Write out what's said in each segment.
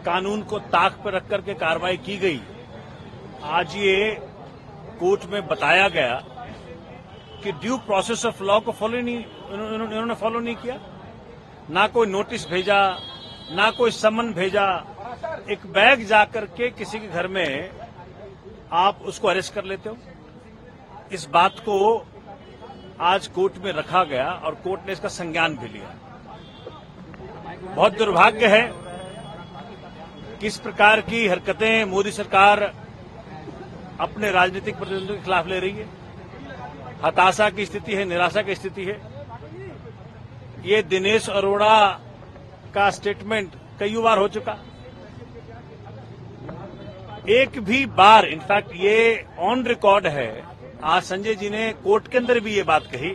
कानून को ताक पर रख करके कार्रवाई की गई, आज ये कोर्ट में बताया गया कि ड्यू प्रोसेस ऑफ लॉ को इन्होंने फॉलो नहीं किया। ना कोई नोटिस भेजा, ना कोई समन भेजा। एक बैग जाकर के किसी के घर में आप उसको अरेस्ट कर लेते हो। इस बात को आज कोर्ट में रखा गया और कोर्ट ने इसका संज्ञान भी लिया। बहुत दुर्भाग्य है कि इस प्रकार की हरकतें मोदी सरकार अपने राजनीतिक प्रतिद्वंदियों के खिलाफ ले रही है। हताशा की स्थिति है, निराशा की स्थिति है। ये दिनेश अरोड़ा का स्टेटमेंट कई बार हो चुका। एक भी बार, इनफैक्ट ये ऑन रिकॉर्ड है, आज संजय जी ने कोर्ट के अंदर भी ये बात कही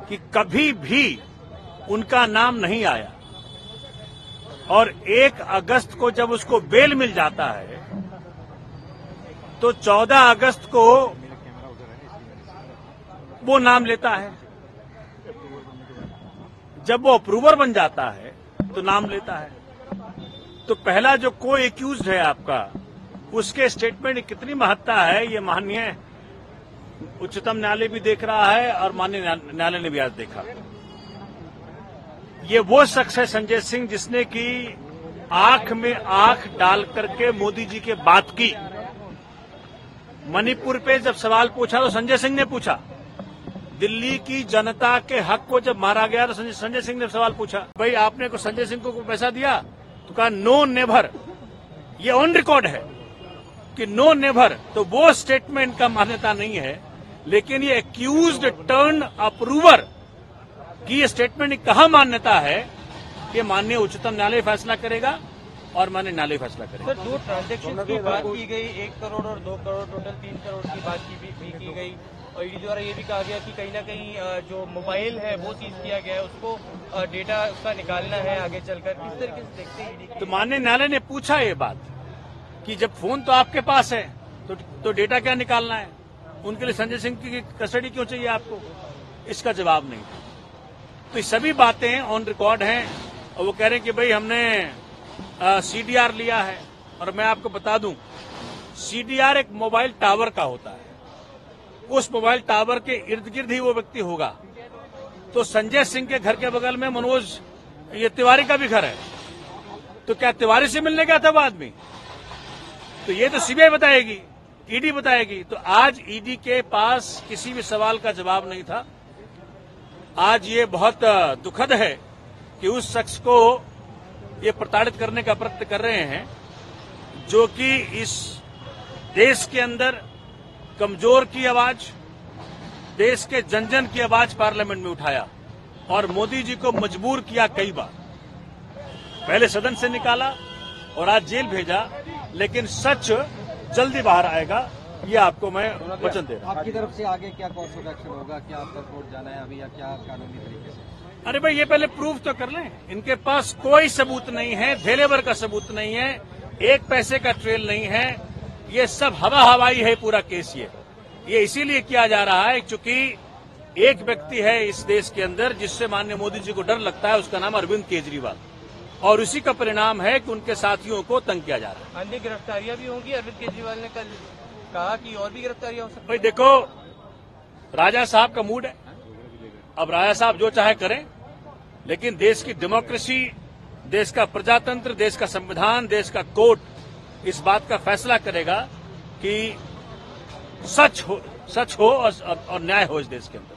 कि कभी भी उनका नाम नहीं आया। और 1 अगस्त को जब उसको बेल मिल जाता है तो 14 अगस्त को वो नाम लेता है। जब वो अप्रूवर बन जाता है तो नाम लेता है। तो पहला जो कोई एक्यूज्ड है आपका, उसके स्टेटमेंट की कितनी महत्ता है, ये माननीय उच्चतम न्यायालय भी देख रहा है और माननीय न्यायालय ने भी आज देखा। ये वो शख्स है संजय सिंह जिसने की आंख में आंख डाल करके मोदी जी के बात की। मणिपुर पे जब सवाल पूछा तो संजय सिंह ने पूछा। दिल्ली की जनता के हक को जब मारा गया तो संजय सिंह ने सवाल पूछा, भाई आपने को संजय सिंह को पैसा दिया? तो कहा नो नेवर। ये ऑन रिकॉर्ड है कि नो नेवर। तो वो स्टेटमेंट का मान्यता नहीं है, लेकिन ये एक्यूज्ड टर्न अप्रूवर की ये स्टेटमेंट की कहां मान्यता है, ये माननीय उच्चतम न्यायालय फैसला करेगा और माननीय न्यायालय फैसला करेगा। सर, 2 ट्रांजेक्शन की बात की गई, 1 करोड़ और 2 करोड़, टोटल 3 करोड़ की बात भी की गई। और ईडी द्वारा ये भी कहा गया कि कहीं ना कहीं जो मोबाइल है वो सीज किया गया है, उसको डेटा उसका निकालना है आगे चलकर। किस तरीके से देखते हैं ईडी? तो माननीय न्यायालय ने पूछा ये बात कि जब फोन तो आपके पास है तो डेटा क्या निकालना है? उनके लिए संजय सिंह की कस्टडी क्यों चाहिए आपको? इसका जवाब नहीं। तो ये सभी बातें ऑन रिकॉर्ड हैं और वो कह रहे हैं कि भाई हमने सीडीआर लिया है। और मैं आपको बता दूं, सीडीआर एक मोबाइल टावर का होता है। उस मोबाइल टावर के इर्द गिर्द ही वो व्यक्ति होगा। तो संजय सिंह के घर के बगल में मनोज ये तिवारी का भी घर है। तो क्या तिवारी से मिलने गया था वो आदमी? तो ये तो सीबीआई बताएगी, ईडी बताएगी। तो आज ईडी के पास किसी भी सवाल का जवाब नहीं था। आज ये बहुत दुखद है कि उस शख्स को ये प्रताड़ित करने का प्रयत्न कर रहे हैं, जो कि इस देश के अंदर कमजोर की आवाज, देश के जन जन की आवाज पार्लियामेंट में उठाया और मोदी जी को मजबूर किया कई बार। पहले सदन से निकाला और आज जेल भेजा, लेकिन सच जल्दी बाहर आएगा, ये आपको मैं वचन दे रहा हूं। आपकी तरफ से आगे क्या कोर्स ऑफ एक्शन होगा? क्या आपका कोर्ट जाना है अभी या क्या कानूनी तरीके से? अरे भाई, ये पहले प्रूव तो कर लें। इनके पास कोई सबूत नहीं है, धेलेवर का सबूत नहीं है, 1 पैसे का ट्रेल नहीं है। ये सब हवा हवाई है पूरा केस। ये इसीलिए किया जा रहा है क्योंकि एक व्यक्ति है इस देश के अंदर जिससे माननीय मोदी जी को डर लगता है, उसका नाम अरविंद केजरीवाल। और उसी का परिणाम है कि उनके साथियों को तंग किया जा रहा है। अन्य गिरफ्तारियां भी होंगी? अरविंद केजरीवाल ने कल कहा कि और भी गिरफ्तारियां हो सकती हैं। भाई देखो, राजा साहब का मूड है। अब राजा साहब जो चाहे करें, लेकिन देश की डेमोक्रेसी, देश का प्रजातंत्र, देश का संविधान, देश का कोर्ट इस बात का फैसला करेगा कि सच हो और न्याय हो इस देश के अंदर।